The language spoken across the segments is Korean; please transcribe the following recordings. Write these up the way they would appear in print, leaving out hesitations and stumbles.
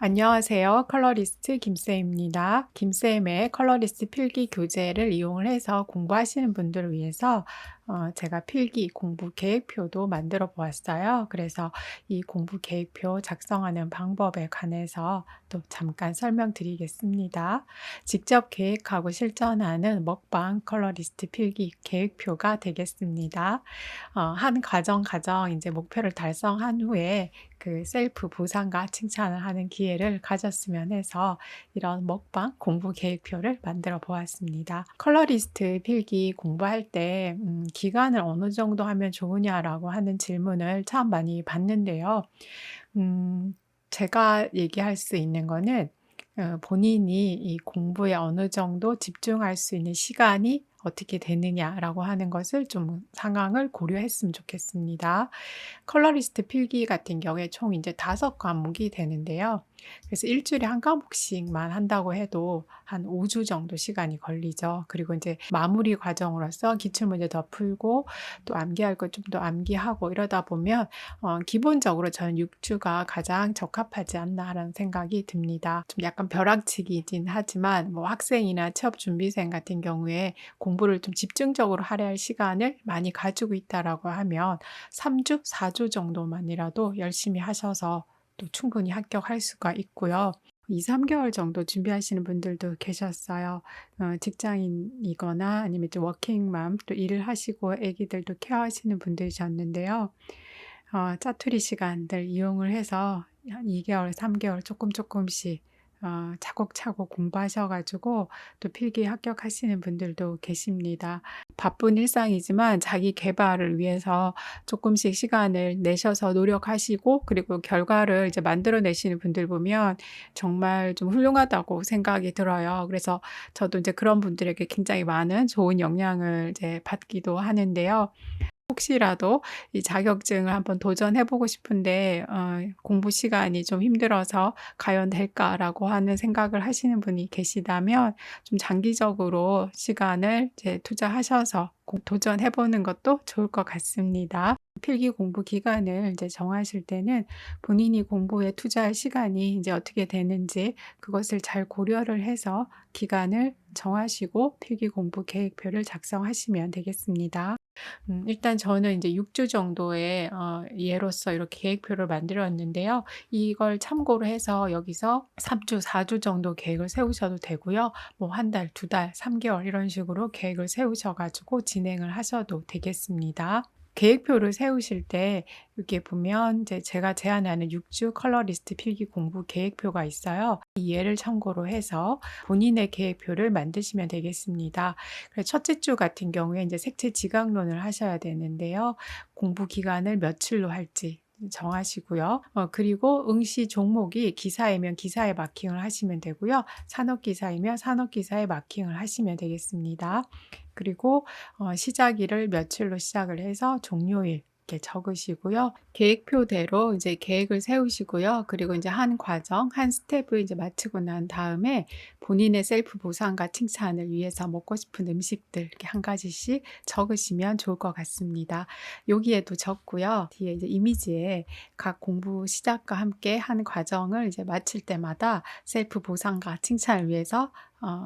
안녕하세요. 컬러리스트 김쌤입니다. 김쌤의 컬러리스트 필기 교재를 이용을 해서 공부하시는 분들을 위해서 제가 필기 공부 계획표도 만들어 보았어요. 그래서 이 공부 계획표 작성하는 방법에 관해서 또 잠깐 설명드리겠습니다. 직접 계획하고 실천하는 먹방 컬러리스트 필기 계획표가 되겠습니다. 한 과정 이제 목표를 달성한 후에 그 셀프 보상과 칭찬을 하는 기회를 가졌으면 해서 이런 먹방 공부 계획표를 만들어 보았습니다. 컬러리스트 필기 공부할 때 기간을 어느 정도 하면 좋으냐라고 하는 질문을 참 많이 받는데요. 제가 얘기할 수 있는 거는 본인이 이 공부에 어느 정도 집중할 수 있는 시간이 어떻게 되느냐라고 하는 것을 좀 상황을 고려했으면 좋겠습니다. 컬러리스트 필기 같은 경우에 총 이제 5과목이 되는데요. 그래서 일 주일에 한 과목씩만 한다고 해도 한 5주 정도 시간이 걸리죠. 그리고 이제 마무리 과정으로서 기출문제 더 풀고 또 암기할 것 좀 더 암기하고 이러다 보면 기본적으로 저는 6 주가 가장 적합하지 않나라는 생각이 듭니다. 좀 약간 벼락치기이긴 하지만 뭐 학생이나 취업 준비생 같은 경우에 공부를 좀 집중적으로 하려 할 시간을 많이 가지고 있다라고 하면 3 주, 4주 정도만이라도 열심히 하셔서 또 충분히 합격할 수가 있고요. 2-3 개월 정도 준비하시는 분들도 계셨어요. 직장인이거나 아니면 좀 워킹맘 또 일을 하시고 아기들도 케어하시는 분들이셨는데요. 짜투리 시간들 이용을 해서 한 2 개월, 3 개월 조금씩 차곡차곡 공부하셔 가지고 또 필기 합격하시는 분들도 계십니다. 바쁜 일상이지만 자기 계발을 위해서 조금씩 시간을 내셔서 노력하시고 그리고 결과를 이제 만들어 내시는 분들 보면 정말 좀 훌륭하다고 생각이 들어요. 그래서 저도 이제 그런 분들에게 굉장히 많은 좋은 영향을 이제 받기도 하는데요. 혹시라도 이 자격증을 한번 도전해 보고 싶은데 '공부 시간이 좀 힘들어서 과연 될까?'라고 하는 생각을 하시는 분이 계시다면 좀 장기적으로 시간을 이제 투자하셔서 도전해 보는 것도 좋을 것 같습니다. 필기 공부 기간을 이제 정하실 때는 본인이 공부에 투자할 시간이 이제 어떻게 되는지 그것을 잘 고려를 해서 기간을 정하시고 필기 공부 계획표를 작성하시면 되겠습니다. 일단 저는 이제 6주 정도의 예로서 이렇게 계획표를 만들었는데요. 이걸 참고로 해서 여기서 3 주, 4주 정도 계획을 세우셔도 되고요. 뭐 한 달, 2 달, 3 개월 이런 식으로 계획을 세우셔 가지고 진행을 하셔도 되겠습니다. 계획표를 세우실 때 이렇게 보면 이제 제가 제안하는 6주 컬러리스트 필기 공부 계획표가 있어요. 이 예를 참고로 해서 본인의 계획표를 만드시면 되겠습니다. 그래서 첫째 주 같은 경우에 이제 색채 지각론을 하셔야 되는데요. 공부 기간을 며칠로 할지 정하시고요. 그리고 응시 종목이 기사이면 기사에 마킹을 하시면 되고요. 산업기사이면 산업기사에 마킹을 하시면 되겠습니다. 그리고 시작일을 며칠로 시작을 해서 종료일 이렇게 적으시고요. 계획표대로 이제 계획을 세우시고요. 그리고 이제 한 과정, 한 스텝을 이제 마치고 난 다음에 본인의 셀프 보상과 칭찬을 위해서 먹고 싶은 음식들 이렇게 한 가지씩 적으시면 좋을 것 같습니다. 여기에도 적고요. 뒤에 이제 이미지에 각 공부 시작과 함께 한 과정을 이제 마칠 때마다 셀프 보상과 칭찬을 위해서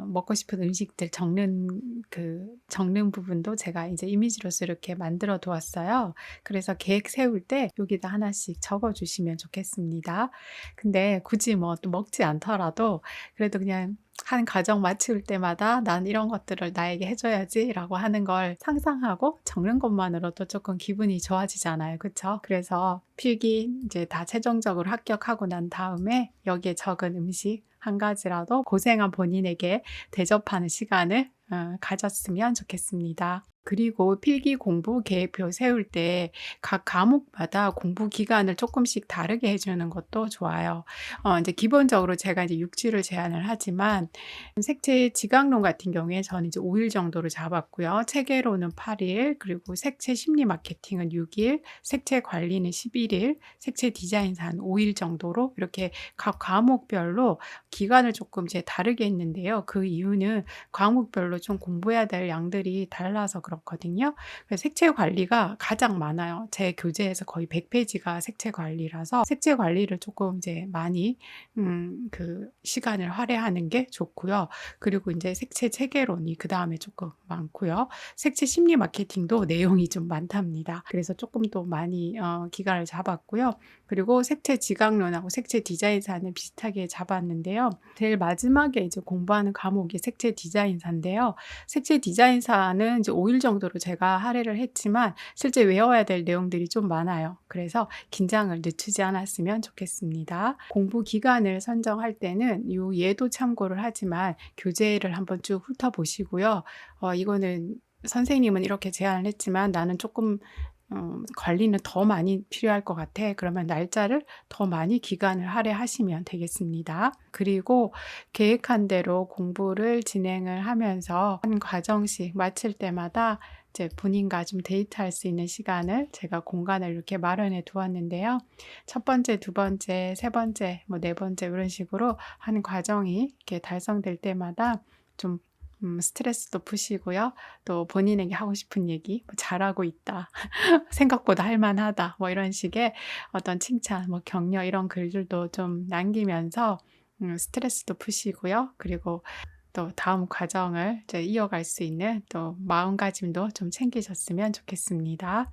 먹고 싶은 음식들 적는 부분도 제가 이제 이미지로서 이렇게 만들어 두었어요. 그래서 계획 세울 때 여기다 하나씩 적어 주시면 좋겠습니다. 근데 굳이 뭐 또 먹지 않더라도 그래도 그냥 한 과정 마칠 때마다 '난 이런 것들을 나에게 해 줘야지.'라고 하는 걸 상상하고 적는 것만으로도 조금 기분이 좋아지잖아요. 그쵸? 그래서 필기 이제 다 최종적으로 합격하고 난 다음에 여기에 적은 음식 한 가지라도 고생한 본인에게 대접하는 시간을 가졌으면 좋겠습니다. 그리고 필기 공부 계획표 세울 때 각 과목마다 공부 기간을 조금씩 다르게 해 주는 것도 좋아요. 인제 기본적으로 제가 이제 6 주를 제한을 하지만 색채 지각론 같은 경우에 저는 이제 5일 정도로 잡았고요. 체계론은 8 일, 그리고 색채 심리 마케팅은 6 일, 색채 관리는 11 일, 색채 디자인사 한 5일 정도로 이렇게 각 과목별로 기간을 조금 이제 다르게 했는데요. 그 이유는 과목별로 좀 공부해야 될 양들이 달라서 그렇거든요. 만들었거든요. 그래서 색채 관리가 가장 많아요. 제 교재에서 거의 100페이지가 색채 관리라서 색채 관리를 조금 이제 많이 그 시간을 할애하는 게 좋고요. 그리고 인제 색채 체계론이 그다음에 조금 많고요. 색채 심리 마케팅도 내용이 좀 많답니다. 그래서 조금 더 많이 기간을 잡았고요. 그리고 색채 지각론하고 색채 디자인사는 비슷하게 잡았는데요. 제일 마지막에 이제 공부하는 과목이 색채 디자인사인데요. 색채 디자인사는 이제 5일 정도로 제가 할애를 했지만 실제 외워야 될 내용들이 좀 많아요. 그래서 긴장을 늦추지 않았으면 좋겠습니다. 공부 기간을 선정할 때는 요 예도 참고를 하지만 교재를 한번 쭉 훑어보시고요. 이거는 선생님은 이렇게 제안을 했지만 나는 조금 관리는 더 많이 필요할 것 같아. 그러면 날짜를 더 많이 기간을 할애하시면 되겠습니다. 그리고 계획한 대로 공부를 진행을 하면서 한 과정씩 마칠 때마다 이제 본인과 좀 데이트할 수 있는 시간을 제가 공간을 이렇게 마련해 두었는데요. 첫 번째, 두 번째, 세 번째, 뭐 네 번째 이런 식으로 한 과정이 이렇게 달성될 때마다 좀 스트레스도 푸시고요. 또 본인에게 하고 싶은 얘기, 뭐 잘하고 있다, 생각보다 할 만하다, 뭐 이런 식의 어떤 칭찬, 뭐 격려 이런 글들도 좀 남기면서 스트레스도 푸시고요. 그리고 또 다음 과정을 이제 이어갈 수 있는 또 마음가짐도 좀 챙기셨으면 좋겠습니다.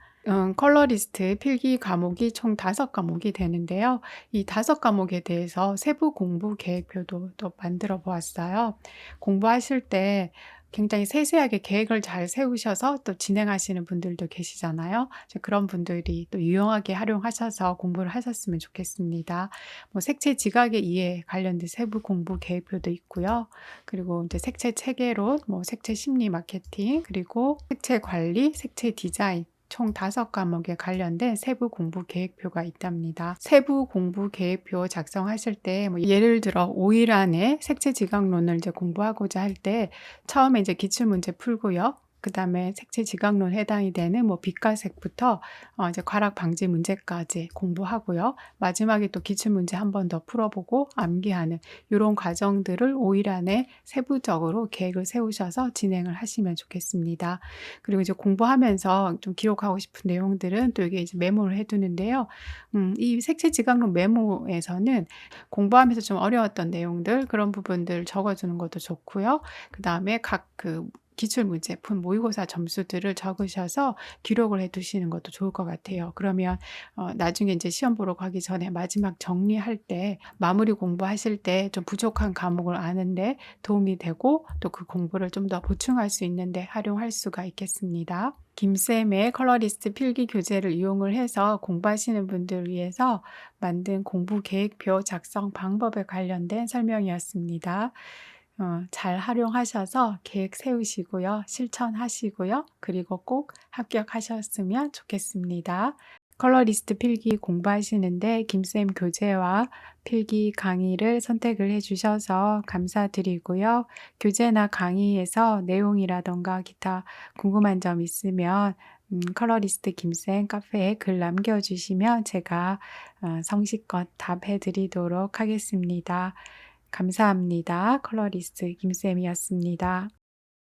컬러리스트 필기 과목이 총 5과목이 되는데요. 이 5과목에 대해서 세부 공부 계획표도 또 만들어 보았어요. 공부하실 때 굉장히 세세하게 계획을 잘 세우셔서 또 진행하시는 분들도 계시잖아요. 그런 분들이 또 유용하게 활용하셔서 공부를 하셨으면 좋겠습니다. 뭐 색채 지각의 이해 관련된 세부 공부 계획표도 있고요. 그리고 이제 색채 체계론, 뭐 색채 심리 마케팅, 그리고 색채 관리, 색채 디자인 총 5과목에 관련된 세부 공부 계획표가 있답니다. 세부 공부 계획표 작성하실 때 뭐 예를 들어 5일 안에 색채 지각론을 이제 공부하고자 할 때 처음에 이제 기출문제 풀고요. 그다음에 색채 지각론에 해당이 되는 뭐 빛과 색부터 이제 과락 방지 문제까지 공부하고요. 마지막에 또 기출문제 한 번 더 풀어보고 암기하는 이런 과정들을 5일 안에 세부적으로 계획을 세우셔서 진행을 하시면 좋겠습니다. 그리고 이제 공부하면서 좀 기록하고 싶은 내용들은 또 이게 이제 메모를 해두는데요. 이 색채 지각론 메모에서는 공부하면서 좀 어려웠던 내용들 그런 부분들 적어주는 것도 좋고요. 그 다음에 각 그 기출문제 푼 모의고사 점수들을 적으셔서 기록을 해 두시는 것도 좋을 것 같아요. 그러면 나중에 이제 시험 보러 가기 전에 마지막 정리할 때 마무리 공부하실 때 좀 부족한 과목을 아는데 도움이 되고 또 그 공부를 좀 더 보충할 수 있는데 활용할 수가 있겠습니다. 김쌤의 컬러리스트 필기 교재를 이용을 해서 공부하시는 분들을 위해서 만든 공부 계획표 작성 방법에 관련된 설명이었습니다. 잘 활용하셔서 계획 세우시고요. 실천하시고요. 그리고 꼭 합격하셨으면 좋겠습니다. 컬러리스트 필기 공부하시는데 김쌤 교재와 필기 강의를 선택을 해주셔서 감사드리고요. 교재나 강의에서 내용이라던가 기타 궁금한 점 있으면 컬러리스트 김쌤 카페에 글 남겨주시면 제가 성실껏 답해드리도록 하겠습니다. 감사합니다. 컬러리스트 김쌤이었습니다.